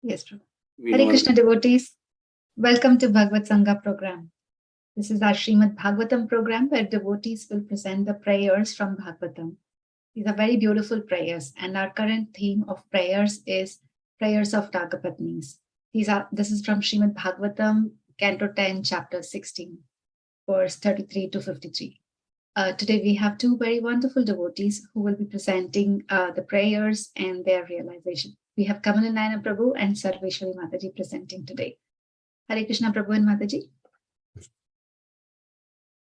Yes, Prabhu. We Hare know Krishna devotees, welcome to BhagavatSanga program. This is our Srimad Bhagavatam program where devotees will present the prayers from Bhagavatam. These are very beautiful prayers, and our current theme of prayers is prayers of Nagapatnis. This is from Srimad Bhagavatam, Canto 10, Chapter 16, verse 33 to 53. Today we have two very wonderful devotees who will be presenting the prayers and their realization. We have Kamala Nayaana Prabhu and Sarveshvari Mataji presenting today. Hare Krishna Prabhu and Mataji.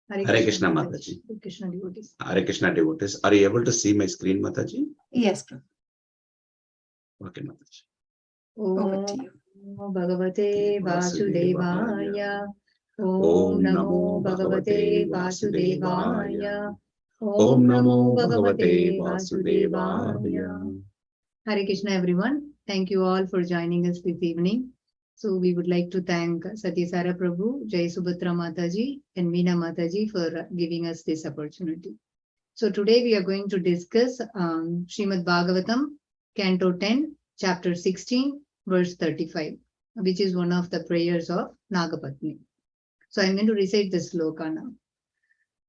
Hare Krishna Mataji. Hare Krishna devotees. Hare Krishna devotees. Are you able to see my screen, Mataji? Yes, Prabhu. Okay, Mataji. Over to you. Bhagavate Vasudevaya. Om Namo Bhagavate Vasudevaya. Om Namo Bhagavate Vasudevaya. Hare Krishna, everyone. Thank you all for joining us this evening. So we would like to thank Satyasara Prabhu, Jai Subhatra Mataji, and Meena Mataji for giving us this opportunity. So today we are going to discuss Srimad Bhagavatam, Canto 10, Chapter 16, verse 35, which is one of the prayers of Nagapatni. So I'm going to recite the sloka now.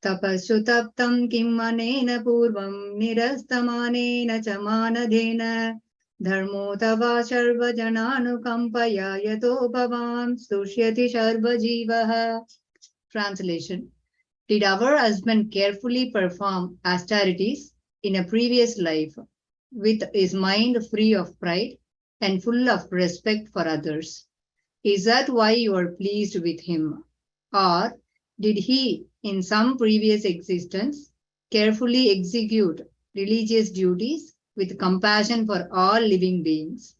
Tapashu taptam kim manena purvam nirastamanena chamanadena dharmo tava sharva jananukampaya yato bhavam sushyati sharva jivaha. Translation. Did our husband carefully perform austerities in a previous life with his mind free of pride and full of respect for others? Is that why you are pleased with him? Or did he, in some previous existence, carefully execute religious duties with compassion for all living beings?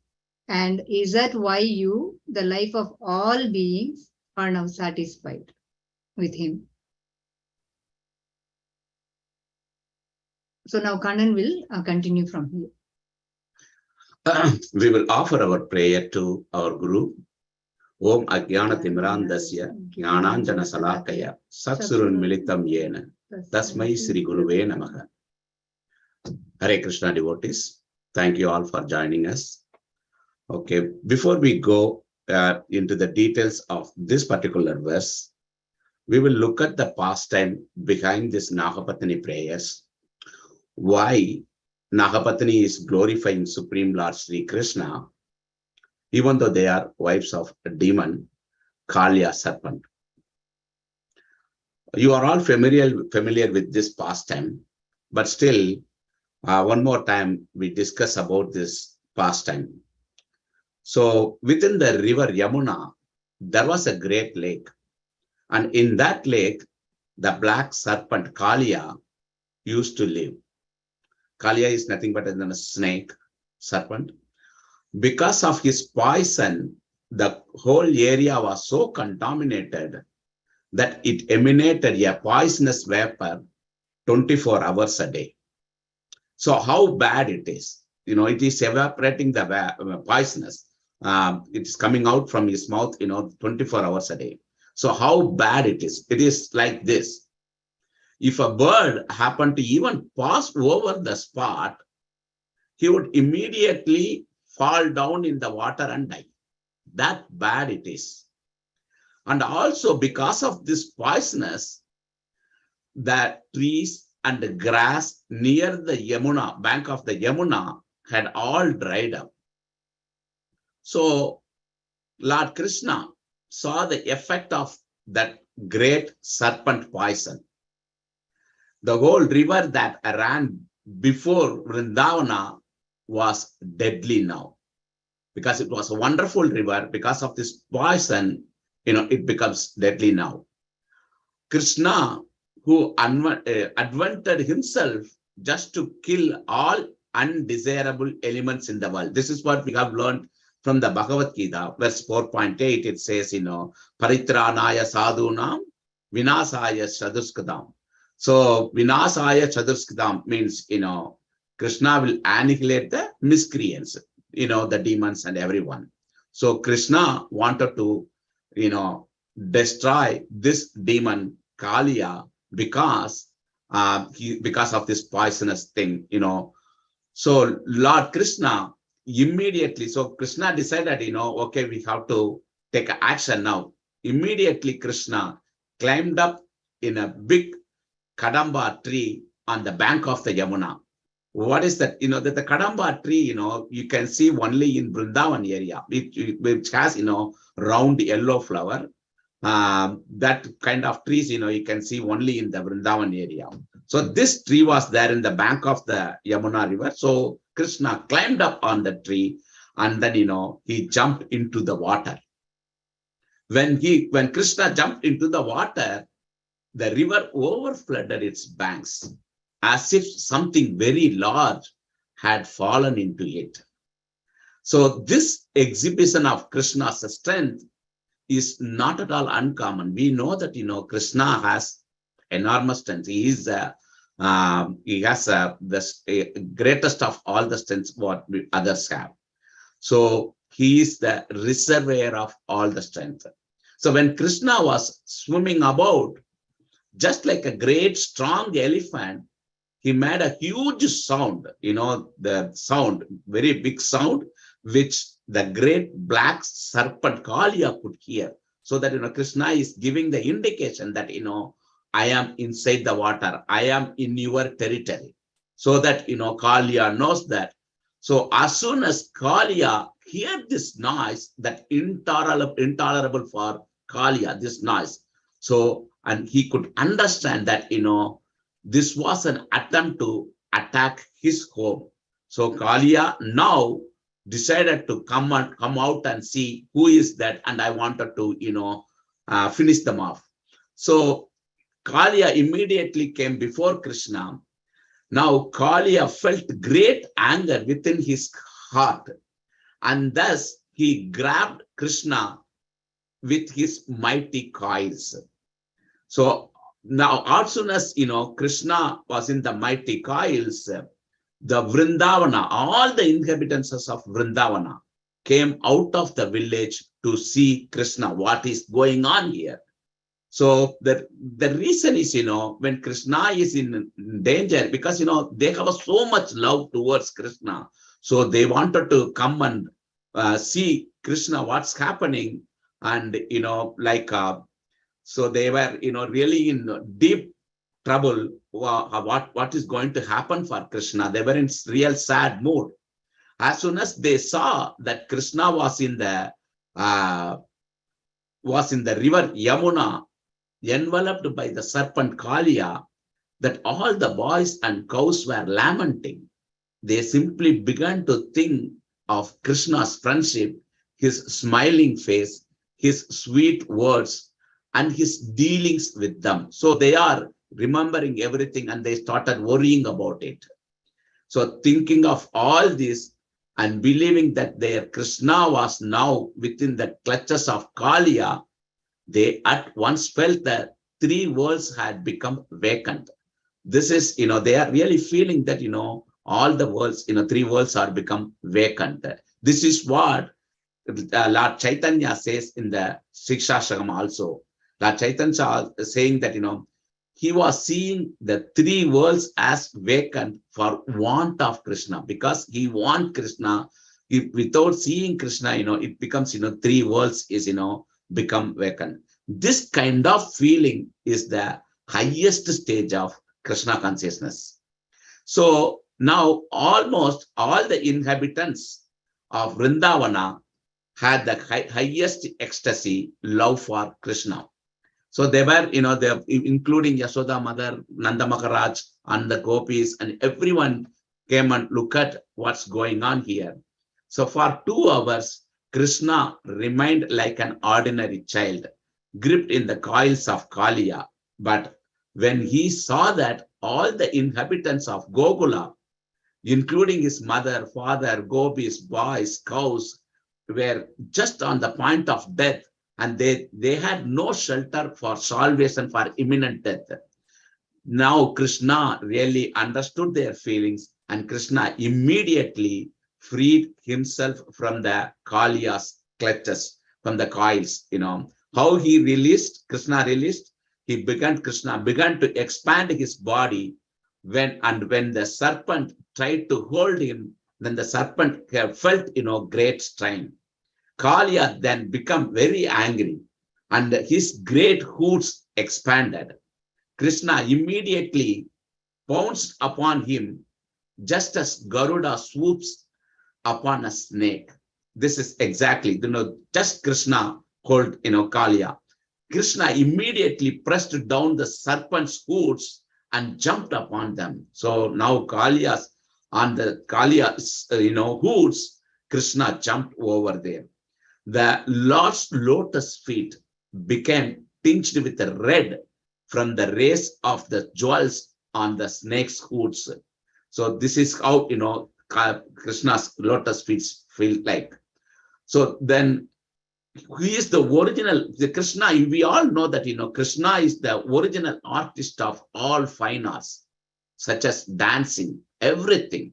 And is that why you, the life of all beings, are now satisfied with him? So now Kannan will continue from here. We will offer our prayer to our Guru. Om Ajnana Timrandasya Jnananjana Salakaya Satsurun Militam Yena Tasmai Sri Guruve Namaha. Hare Krishna devotees, thank you all for joining us. Okay, before we go into the details of this particular verse, we will look at the pastime behind this Nagapatni prayers. Why Nagapatni is glorifying Supreme Lord Sri Krishna, even though they are wives of a demon, Kaliya serpent. You are all familiar with this pastime, but still, one more time we discuss about this pastime. So within the river Yamuna, there was a great lake, and in that lake, the black serpent Kaliya used to live. Kaliya is nothing but a snake, serpent. Because of his poison, the whole area was so contaminated that it emanated a poisonous vapor 24 hours a day. So how bad it is? It is evaporating the poisonous. It is coming out from his mouth, 24 hours a day. So how bad it is? It is like this. If a bird happened to even pass over the spot, he would immediately fall down in the water and die. That bad it is. And also because of this poisonous, the trees and the grass near the Yamuna, bank of the Yamuna, had all dried up. So Lord Krishna saw the effect of that great serpent poison. The whole river that ran before Vrindavana was deadly now, because it was a wonderful river. Because of this poison, it becomes deadly now. Krishna, who advented himself just to kill all undesirable elements in the world. This is what we have learned from the Bhagavad Gita, verse 4.8. It says, Paritranaya sadhunam vinasaya chatuskadam. So vinasaya chatuskadam means, Krishna will annihilate the miscreants, the demons and everyone. So Krishna wanted to, destroy this demon Kaliya because of this poisonous thing, So Lord Krishna immediately, so Krishna decided, okay, we have to take action now. Immediately, Krishna climbed up in a big Kadamba tree on the bank of the Yamuna. What is that? That the Kadamba tree, you can see only in Vrindavan area, which has, round yellow flower. That kind of trees, you can see only in the Vrindavan area. So this tree was there in the bank of the Yamuna river. So Krishna climbed up on the tree and then, he jumped into the water. When Krishna jumped into the water, the river overflooded its banks as if something very large had fallen into it. So this exhibition of Krishna's strength is not at all uncommon. We know that, Krishna has enormous strength. He has the greatest of all the strengths what others have. So he is the reservoir of all the strength. So when Krishna was swimming about, just like a great strong elephant, he made a huge sound, the sound, very big sound, which the great black serpent Kaliya could hear. So that, Krishna is giving the indication that, I am inside the water. I am in your territory. So that, Kaliya knows that. So as soon as Kaliya heard this noise, that intolerable for Kaliya, this noise. So, and he could understand that, this was an attempt to attack his home. So Kaliya now decided to come out and see who is that, and I wanted to, finish them off. So Kaliya immediately came before Krishna. Now Kaliya felt great anger within his heart, and thus he grabbed Krishna with his mighty coils. So now, as soon as, Krishna was in the mighty coils, the Vrindavana, all the inhabitants of Vrindavana came out of the village to see Krishna, what is going on here. So the reason is, when Krishna is in danger, because, they have so much love towards Krishna. So they wanted to come and see Krishna, what's happening. And, so they were, really in deep trouble. What is going to happen for Krishna? They were in real sad mood. As soon as they saw that Krishna was in the river Yamuna, enveloped by the serpent Kaliya, that all the boys and cows were lamenting. They simply began to think of Krishna's friendship, his smiling face, his sweet words, and his dealings with them. So they are remembering everything and they started worrying about it. So thinking of all this and believing that their Krishna was now within the clutches of Kaliya, they at once felt that three worlds had become vacant. This is, they are really feeling that, all the worlds, three worlds are become vacant. This is what Lord Chaitanya says in the Shikshashakam also. Lord Chaitanya is saying that, he was seeing the three worlds as vacant for want of Krishna, because he wants Krishna. Without seeing Krishna, it becomes, three worlds is, become vacant. This kind of feeling is the highest stage of Krishna consciousness. So now almost all the inhabitants of Vrindavana had the highest ecstasy, love for Krishna. So they were, including Yashoda mother, Nanda Maharaj, and the gopis, and everyone came and look at what's going on here. So for 2 hours, Krishna remained like an ordinary child, gripped in the coils of Kaliya. But when he saw that all the inhabitants of Gokula, including his mother, father, gopis, boys, cows, were just on the point of death, and they had no shelter for salvation for imminent death. Now Krishna really understood their feelings, and Krishna immediately freed himself from the Kaliya's clutches, from the coils. How he released, Krishna released, Krishna began to expand his body when the serpent tried to hold him, Then the serpent felt, great strain. Kalia then became very angry and his great hoods expanded. Krishna immediately pounced upon him just as Garuda swoops upon a snake. This is exactly, just Krishna called, Kalia. Krishna immediately pressed down the serpent's hoods and jumped upon them. So now Kalia's hoods, Krishna jumped over there. The Lord's lotus feet became tinged with red from the rays of the jewels on the snake's hoods. So this is how, Krishna's lotus feet feel like. So then he is the original, the Krishna, we all know that, Krishna is the original artist of all fine arts, such as dancing, everything.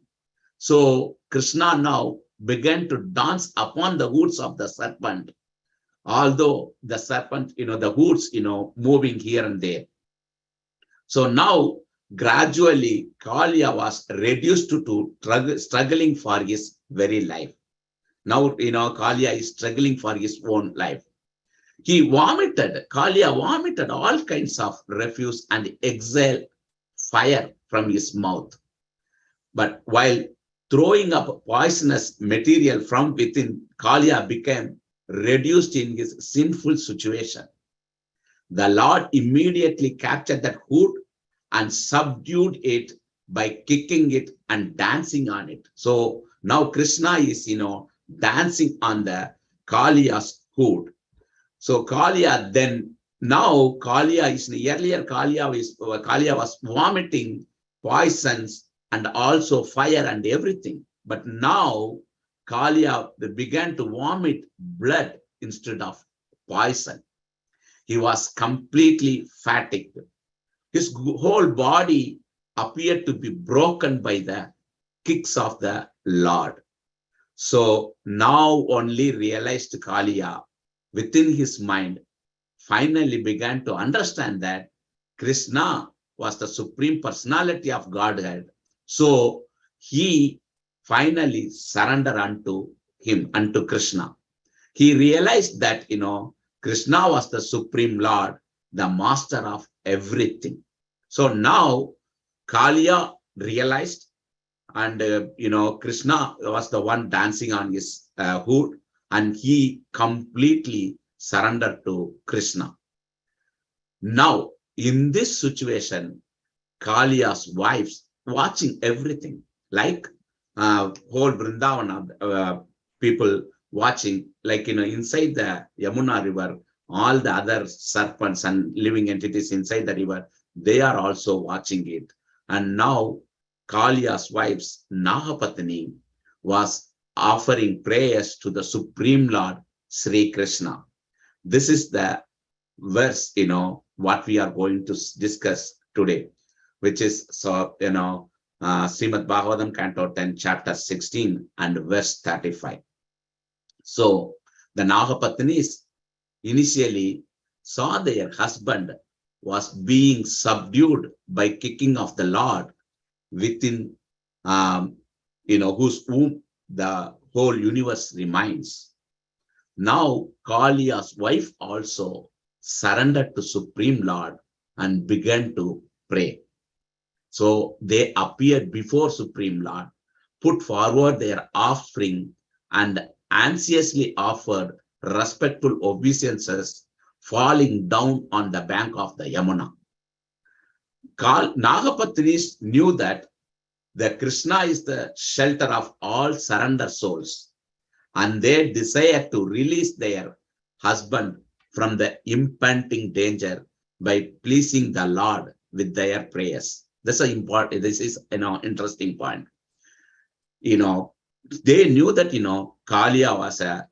So Krishna now began to dance upon the hoods of the serpent, although the serpent, the hoods, moving here and there. So now gradually Kalia was reduced to struggling for his very life. Now, Kalia is struggling for his own life. Kalia vomited all kinds of refuse and exhaled fire from his mouth. But while throwing up poisonous material from within, Kalia became reduced in his sinful situation. The Lord immediately captured that hood and subdued it by kicking it and dancing on it. So now Krishna is, dancing on the Kalia's hood. So Kalia then, now Kalia is, earlier Kalia was vomiting poisons and also fire and everything. But now Kalia began to vomit blood instead of poison. He was completely fatigued. His whole body appeared to be broken by the kicks of the Lord. So now only realized Kalia within his mind finally began to understand that Krishna was the Supreme Personality of Godhead. So he finally surrendered unto him, unto Krishna. He realized that, Krishna was the Supreme Lord, the master of everything. So now Kalia realized, and Krishna was the one dancing on his hood, and he completely surrendered to Krishna. Now, in this situation, Kalia's wives watching everything, like whole Vrindavan people watching, like, inside the Yamuna river, all the other serpents and living entities inside the river, they are also watching it. And now Kalia's wives, Nagapatni, was offering prayers to the Supreme Lord, Sri Krishna. This is the verse, what we are going to discuss today, which is, Srimad Bhagavatam, Canto 10, Chapter 16, and verse 35. So the Nagapatnis initially saw their husband was being subdued by kicking of the Lord within, whose womb the whole universe remains. Now Kalia's wife also surrendered to Supreme Lord and began to pray. So they appeared before Supreme Lord, put forward their offspring, and anxiously offered respectful obeisances, falling down on the bank of the Yamuna. Nagapatnis knew that the Krishna is the shelter of all surrender souls, and they desire to release their husband from the impending danger by pleasing the Lord with their prayers. This is important. This is interesting point. They knew that Kalia was a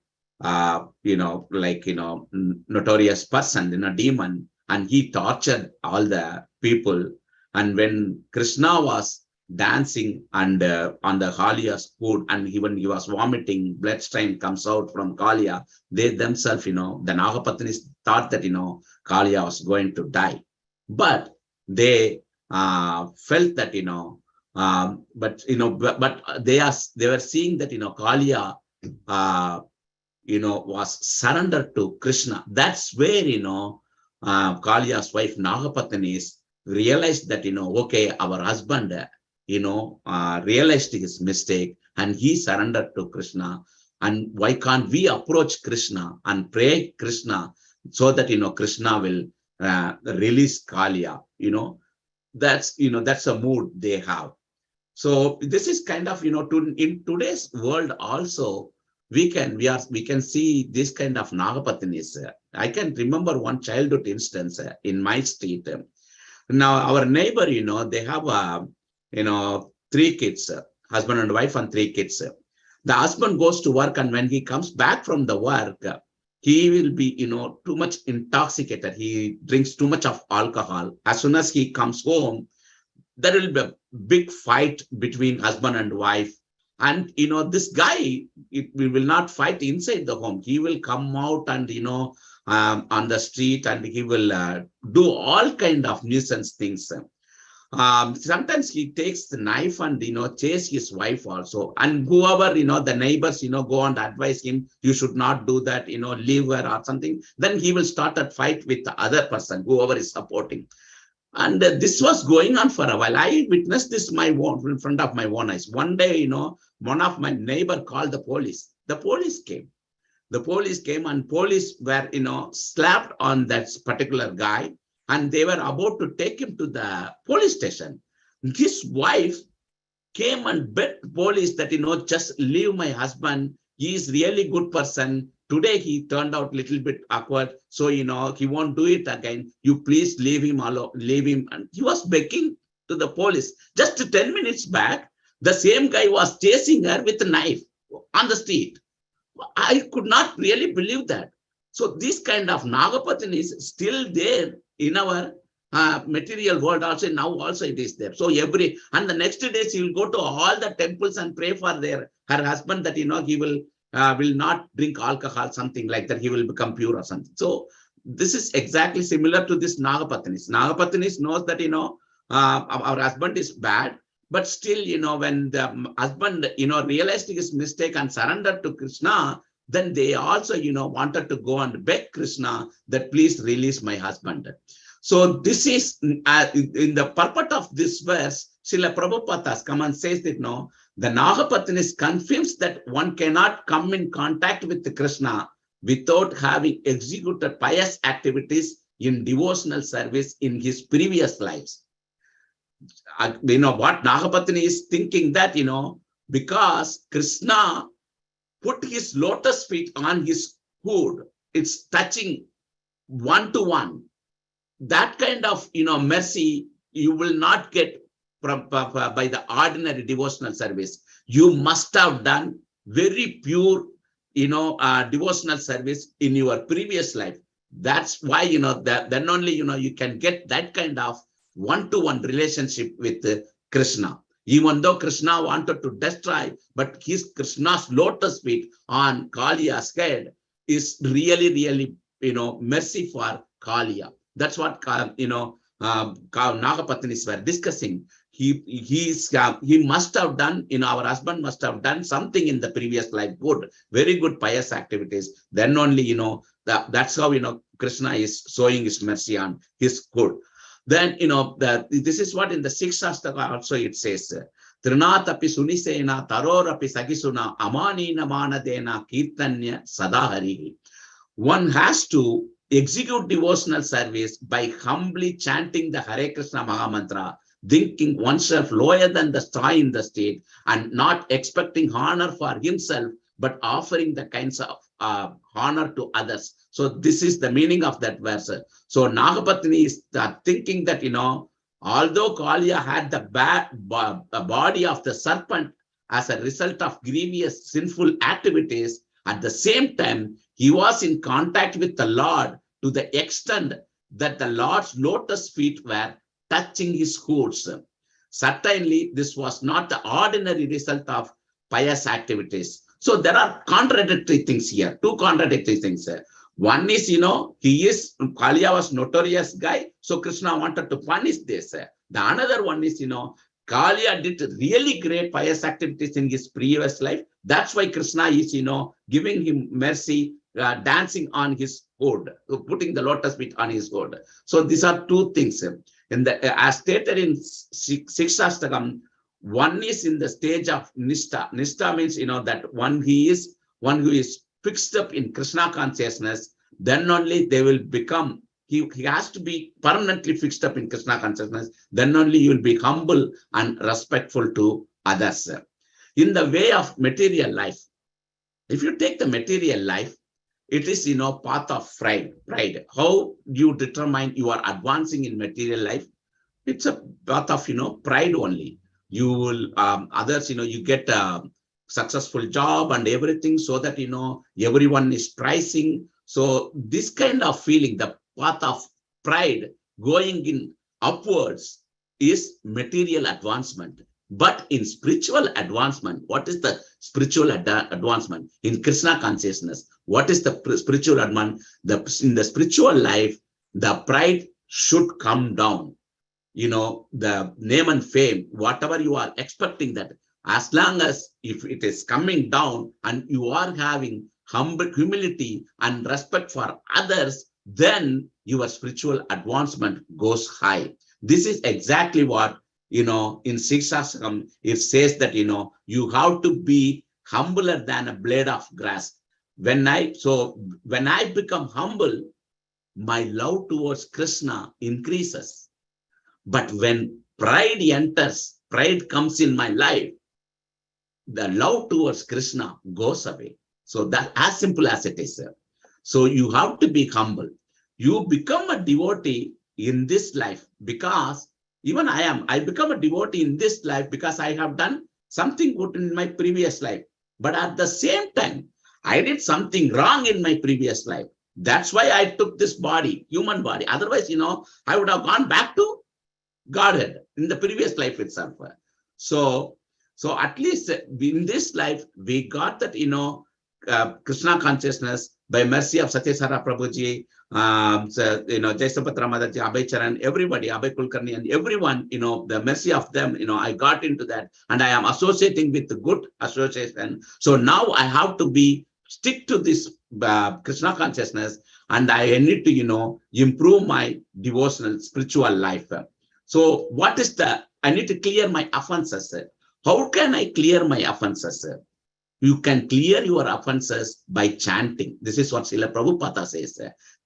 notorious person, demon, and he tortured all the people. And when Krishna was dancing and on the Kalia's food, and when he was vomiting, blood stain comes out from Kalia, they themselves, the Nagapatnis thought that Kalia was going to die, but they felt that But they were seeing that Kalia was surrendered to Krishna. That's where Kalia's wife Nagapatni realized that okay, our husband realized his mistake and he surrendered to Krishna. And why can't we approach Krishna and pray Krishna so that Krishna will release Kalia? That's a mood they have. So this is kind of in today's world also we can see this kind of Nagapatnis. I can remember one childhood instance in my street. Now our neighbor, they have three kids, husband and wife and three kids. The husband goes to work, and when he comes back from the work, he will be too much intoxicated. He drinks too much of alcohol. As soon as he comes home, there will be a big fight between husband and wife. And this guy, we will not fight inside the home. He will come out and on the street, and he will do all kind of nuisance things. Sometimes he takes the knife and chase his wife also. And whoever the neighbors go and advise him, you should not do that, leave her or something. Then he will start a fight with the other person, whoever is supporting. And this was going on for a while. I witnessed this in front of my own eyes. One day, one of my neighbor called the police. The police came. The police came, and police were, slapped on that particular guy, and they were about to take him to the police station. His wife came and begged police that, just leave my husband. He is really good person. Today he turned out a little bit awkward, so he won't do it again. You please leave him alone, leave him. And he was begging to the police. Just 10 minutes back, the same guy was chasing her with a knife on the street. I could not really believe that. So this kind of Nagapatni is still there in our material world also. Now also it is there. So and the next days he will go to all the temples and pray for her husband that he will not drink alcohol, something like that. He will become pure or something. So this is exactly similar to this Nagapatnis. Nagapatnis knows that our husband is bad, but still when the husband realized his mistake and surrendered to Krishna, then they also wanted to go and beg Krishna that please release my husband. So this is in the purport of this verse. Srila Prabhupada come and says that the Nagapatni is convinced that one cannot come in contact with Krishna without having executed pious activities in devotional service in his previous lives. What Nagapatni is thinking that because Krishna put his lotus feet on his hood, it's touching one to one. That kind of mercy you will not get by the ordinary devotional service. You must have done very pure devotional service in your previous life. That's why then only you can get that kind of one-to-one relationship with Krishna. Even though Krishna wanted to destroy, but Krishna's lotus feet on Kalia's head is really, really mercy for Kalia. That's what Nagapatnis were discussing. He must have done, our husband must have done something in the previous life, good, very good pious activities. Then only, that's how, Krishna is showing his mercy on his good. Then, this is what in the sixth Shastaka also it says, Trinatapi Sunisena Tarorapi Sagisuna Amanina Manadena Kirtanya Sadahari. One has to execute devotional service by humbly chanting the Hare Krishna Mahamantra, thinking oneself lower than the star in the state, and not expecting honor for himself, but offering the kinds of honor to others. So this is the meaning of that verse. So Nagapatni is thinking that, although Kalia had the body of the serpent as a result of grievous sinful activities, at the same time, he was in contact with the Lord to the extent that the Lord's lotus feet were touching his hoods. Certainly, this was not the ordinary result of pious activities. So there are contradictory things here, two contradictory things. One is, Kalia was notorious guy, so Krishna wanted to punish this. The another one is, Kalia did really great pious activities in his previous life. That's why Krishna is, giving him mercy, dancing on his hood, putting the lotus feet on his hood. So these are two things. As stated in Sikshastakam, one is in the stage of Nishta. Nishta means, that one who is fixed up in Krishna consciousness, then only they will become, he has to be permanently fixed up in Krishna consciousness, then only you will be humble and respectful to others. In the way of material life, if you take the material life, it is, path of pride. How you determine you are advancing in material life? It's a path of, pride only. You will, others, you get a successful job and everything so that, everyone is pricing. So this kind of feeling, the path of pride going in upwards is material advancement. But in spiritual advancement, what is the spiritual advancement? In Krishna consciousness, what is the spiritual advancement? In the spiritual life, the pride should come down. The name and fame, whatever you are expecting, that as long as if it is coming down and you are having humility and respect for others, then your spiritual advancement goes high. This is exactly what, in Sikshastakam, it says that, you have to be humbler than a blade of grass. When I become humble, my love towards Krishna increases. But when pride enters, pride comes in my life, the love towards Krishna goes away. So that as simple as it is. So you have to be humble. You become a devotee in this life because even I become a devotee in this life because I have done something good in my previous life. But at the same time, I did something wrong in my previous life. That's why I took this body, human body. Otherwise, I would have gone back to Godhead in the previous life itself. So at least in this life, we got that, Krishna consciousness by mercy of Sarveshvari Prabhuji, Jaisapatra Mataji, Abhay Charan, everybody, Abhay Kulkarni, and everyone, the mercy of them, I got into that, and I am associating with the good association. So now I have to stick to this Krishna consciousness, and I need to, improve my devotional spiritual life. So what is I need to clear my offenses. How can I clear my offenses? You can clear your offenses by chanting. This is what Srila Prabhupada says.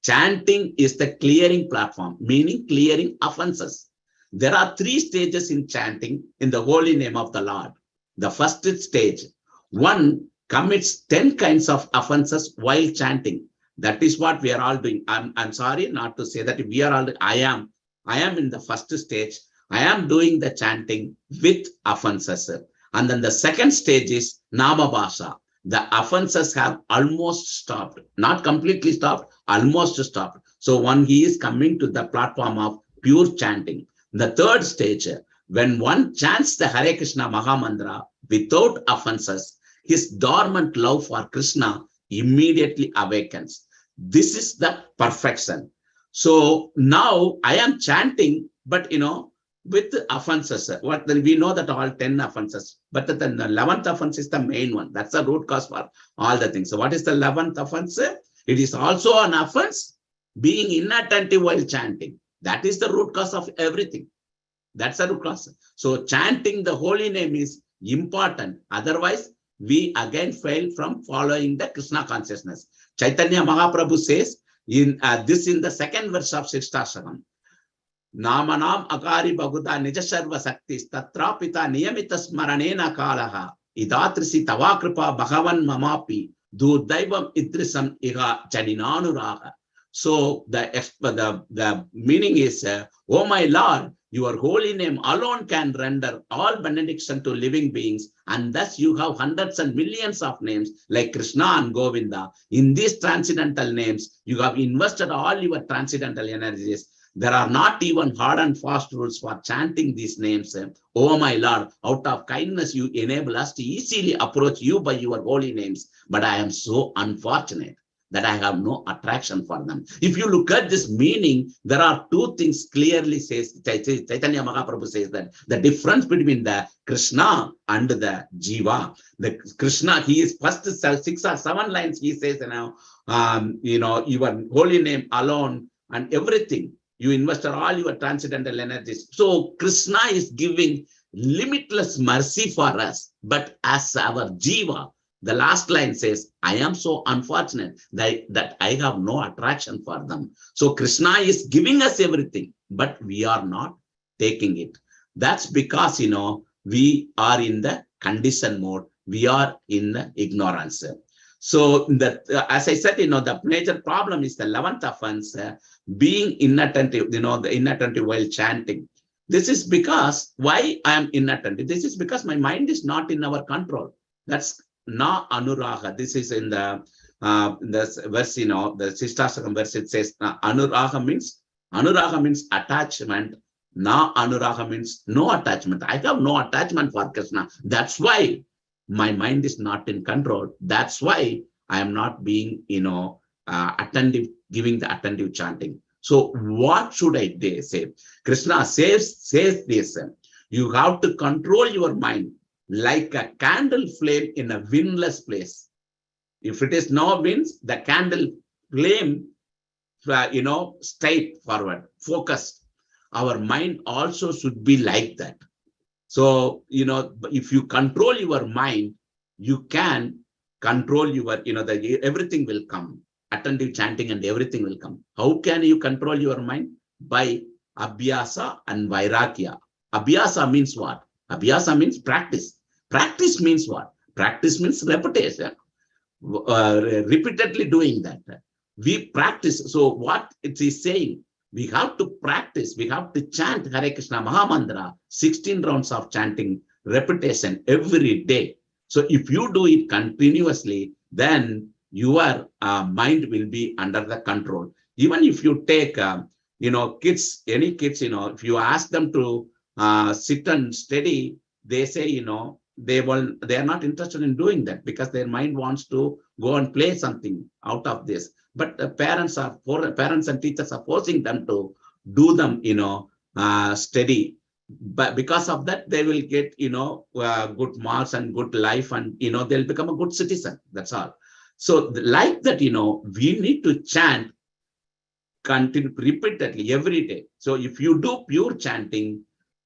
Chanting is the clearing platform, meaning clearing offenses. There are 3 stages in chanting in the holy name of the Lord. The first stage, one commits 10 kinds of offenses while chanting. That is what we are all doing. I'm sorry not to say that we are all, I am in the first stage. I am doing the chanting with offenses. And then the second stage is Namabhasha. The offenses have almost stopped, not completely stopped, almost stopped. So he is coming to the platform of pure chanting. The third stage, when one chants the Hare Krishna Mahamantra without offenses, his dormant love for Krishna immediately awakens. This is the perfection. So now I am chanting, but with offenses. We know that all 10 offenses, but the 11th offense is the main one. That's the root cause for all the things. So what is the 11th offense? It is also an offense, being inattentive while chanting. That is the root cause of everything. That's the root cause. So chanting the holy name is important. Otherwise, we again fail from following the Krishna consciousness. Chaitanya Mahaprabhu says in the second verse of Sikshastakam, Namanam Akari Bhaguta Nijasarva Sakti Tatrapita Niyamita Smaranena Kalaha Idatrisi Tavakripa Bhagavan Mamapi Durdaivam Idrisam Iha Janinanuraha. So the meaning is, oh my Lord, your holy name alone can render all benediction to living beings, and thus you have hundreds and millions of names like Krishna and Govinda. In these transcendental names, you have invested all your transcendental energies. There are not even hard and fast rules for chanting these names. Oh my Lord, out of kindness, you enable us to easily approach you by your holy names. But I am so unfortunate. that I have no attraction for them. If you look at this meaning, there are two things clearly says, Chaitanya Mahaprabhu says that the difference between the Krishna and the Jiva. The Krishna, he is first 6 or 7 lines, he says, your holy name alone and everything. You invested all your transcendental energies. So Krishna is giving limitless mercy for us. But as our Jiva, the last line says, I am so unfortunate that I have no attraction for them. So Krishna is giving us everything, but we are not taking it. That's because, we are in the condition mode. We are in the ignorance. So as I said, the major problem is the 11th offense, being inattentive, the inattentive while chanting. This is because, why I am inattentive? This is because my mind is not in our control. That's na anuraga. This is in the verse, the Sistasakam verse, it says anuraga means attachment. Na anuraga means no attachment. I have no attachment for Krishna. That's why my mind is not in control. That's why I am not being, attentive, giving the attentive chanting. So what should I say? Krishna says this. You have to control your mind like a candle flame in a windless place. If it is no winds, the candle flame, straight forward, focused. Our mind also should be like that. So, if you control your mind, you can control your, everything will come. Attentive chanting and everything will come. How can you control your mind? By abhyasa and vairagya. Abhyasa means what? Abhyasa means practice. Practice means what? Practice means repetition. Repeatedly doing that. We practice. So what it is saying, we have to practice. We have to chant Hare Krishna Mahamantra, 16 rounds of chanting, repetition every day. So if you do it continuously, then your mind will be under the control. Even if you take, kids, any kids, if you ask them to sit and study, they say, they are not interested in doing that because their mind wants to go and play something out of this. But the parents and teachers are forcing them to do them, study. But because of that, they will get, good marks and good life, and, they'll become a good citizen. That's all. So like that, we need to chant continue repeatedly every day. So if you do pure chanting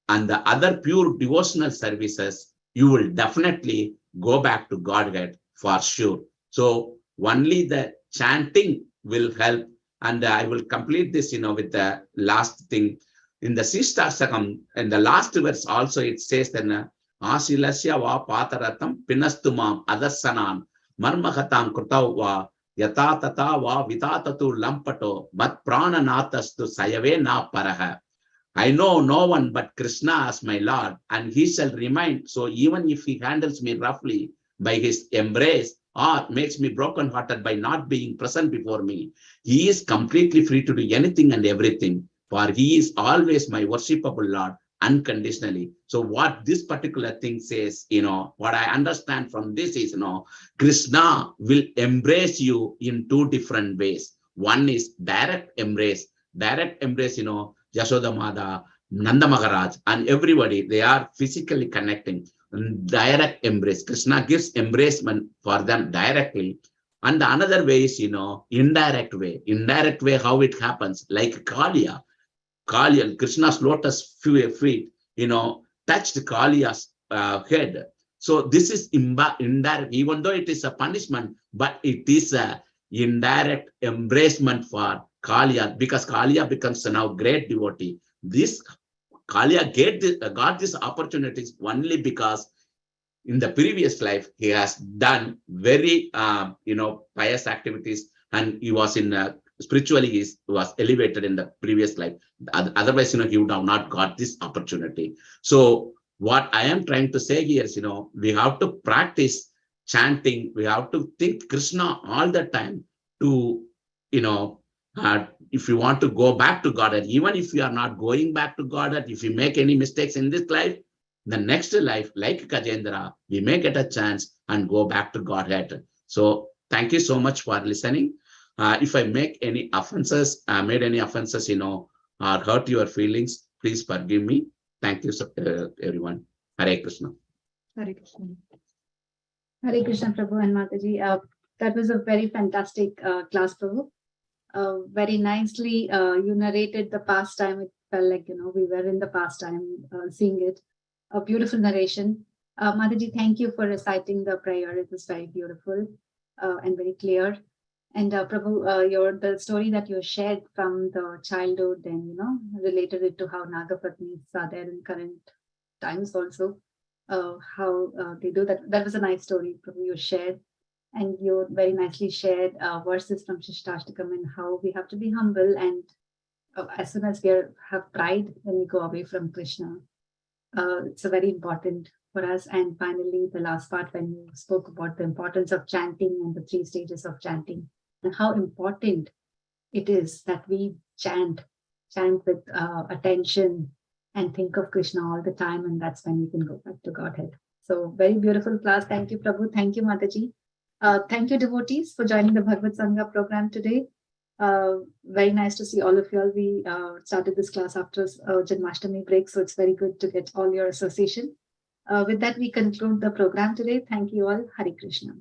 and the other pure devotional services, you will definitely go back to Godhead for sure. So only the chanting will help. And I will complete this, with the last thing. In the Sistasakam, in the last verse also, it says then, Asilasya va pataratam pinastumam adasanam marmagatam krutav va yata tata va vitatatu lampato but prananatastu sayave na paraha. I know no one but Krishna as my Lord, and he shall remain. So even if he handles me roughly by his embrace or makes me broken-hearted by not being present before me, he is completely free to do anything and everything, for he is always my worshipable Lord unconditionally. So what this particular thing says, what I understand from this is, Krishna will embrace you in 2 different ways. One is direct embrace, Yashoda Mada, Nanda Maharaj, and everybody, they are physically connecting. Direct embrace. Krishna gives embracement for them directly. And the another way is, indirect way. Indirect way, how it happens, like Kaliya, Krishna's lotus feet, touched Kaliya's head. So this is indirect, even though it is a punishment, but it is a indirect embracement for Kaliya, because Kaliya becomes a now great devotee. This Kaliya got these opportunities only because in the previous life he has done very pious activities, and he was in spiritually he was elevated in the previous life. Otherwise, he would have not got this opportunity. So what I am trying to say here is, we have to practice chanting. We have to think Krishna all the time to, if you want to go back to Godhead, even if you are not going back to Godhead, if you make any mistakes in this life, the next life, like Kajendra, we may get a chance and go back to Godhead. So thank you so much for listening. If I make any offenses, made any offenses, or hurt your feelings, please forgive me. Thank you, everyone. Hare Krishna. Hare Krishna. Hare Krishna, Prabhu and Mataji. That was a very fantastic class, Prabhu. Very nicely you narrated the pastime. It felt like, we were in the pastime, seeing it. A beautiful narration. Mataji, thank you for reciting the prayer. It was very beautiful and very clear. And Prabhu, the story that you shared from the childhood and, related it to how Nagapatnis are there in current times also, how they do that. That was a nice story, Prabhu, you shared. And you very nicely shared verses from Shishtastakam and how we have to be humble. And as soon as we have pride, then we go away from Krishna. It's a very important for us. And finally, the last part when you spoke about the importance of chanting and the 3 stages of chanting and how important it is that we chant with attention and think of Krishna all the time. And that's when we can go back to Godhead. So very beautiful class. Thank you, Prabhu. Thank you, Mataji. Thank you, devotees, for joining the BhagavatSanga program today. Very nice to see all of you all. We started this class after Janmashtami break, so it's very good to get all your association. With that, we conclude the program today. Thank you all. Hare Krishna.